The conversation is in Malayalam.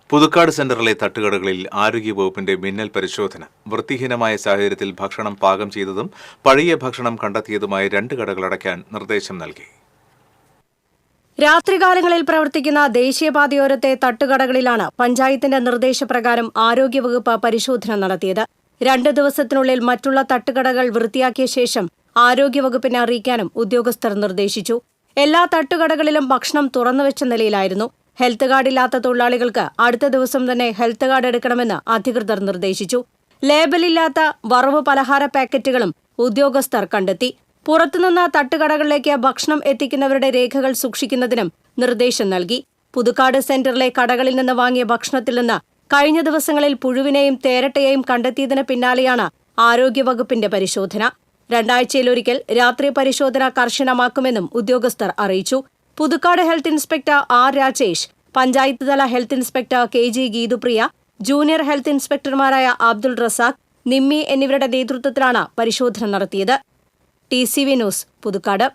പുതുക്കാട് സെന്ററിലെ തട്ടുകടകളിൽ ആരോഗ്യവകുപ്പിന്റെ മിന്നൽ പരിശോധന. വൃത്തിഹീനമായ സാഹചര്യത്തിൽ ഭക്ഷണം പാകം ചെയ്തതും പഴയ ഭക്ഷണം കണ്ടെത്തിയതുമായ 2 കടകളടയ്ക്കാൻ നിർദ്ദേശം നൽകി. രാത്രികാലങ്ങളിൽ പ്രവർത്തിക്കുന്ന ദേശീയപാതയോരത്തെ തട്ടുകടകളിലാണ് പഞ്ചായത്തിന്റെ നിർദ്ദേശപ്രകാരം ആരോഗ്യവകുപ്പ് പരിശോധന നടത്തിയത്. 2 ദിവസത്തിനുള്ളിൽ മറ്റുള്ള തട്ടുകടകൾ വൃത്തിയാക്കിയ ശേഷം ആരോഗ്യവകുപ്പിനെ അറിയിക്കാനും ഉദ്യോഗസ്ഥർ നിർദ്ദേശിച്ചു. എല്ലാ തട്ടുകടകളിലും ഭക്ഷണം തുറന്നുവെച്ച നിലയിലായിരുന്നു. ഹെൽത്ത് കാർഡില്ലാത്ത തൊഴിലാളികൾക്ക് അടുത്ത ദിവസം തന്നെ ഹെൽത്ത് കാർഡ് എടുക്കണമെന്ന് അധികൃതർ നിർദ്ദേശിച്ചു. ലേബലില്ലാത്ത വറവ് പലഹാര പാക്കറ്റുകളും ഉദ്യോഗസ്ഥർ കണ്ടെത്തി. പുറത്തുനിന്ന് തട്ടുകടകളിലേക്ക് ഭക്ഷണം എത്തിക്കുന്നവരുടെ രേഖകൾ സൂക്ഷിക്കുന്നതിനും നിർദ്ദേശം നൽകി. പുതുക്കാട് സെന്ററിലെ കടകളിൽ നിന്ന് വാങ്ങിയ ഭക്ഷണത്തിൽ നിന്ന് കഴിഞ്ഞ ദിവസങ്ങളിൽ പുഴുവിനെയും തേരട്ടയെയും കണ്ടെത്തിയതിന് പിന്നാലെയാണ് ആരോഗ്യവകുപ്പിന്റെ പരിശോധന. 2 ആഴ്ചയിലൊരിക്കൽ രാത്രി പരിശോധന കർശനമാക്കുമെന്നും ഉദ്യോഗസ്ഥർ അറിയിച്ചു. Puthukkad health inspector R Rajesh, panchayat തല health inspector K G. Geethupriya, junior health ഇൻസ്പെക്ടർമാരായ അബ്ദുൾ റസാഖ്, നിമ്മി എന്നിവരുടെ നേതൃത്വത്തിലാണ് പരിശോധന നടത്തിയത്. TCV news, Puthukkad.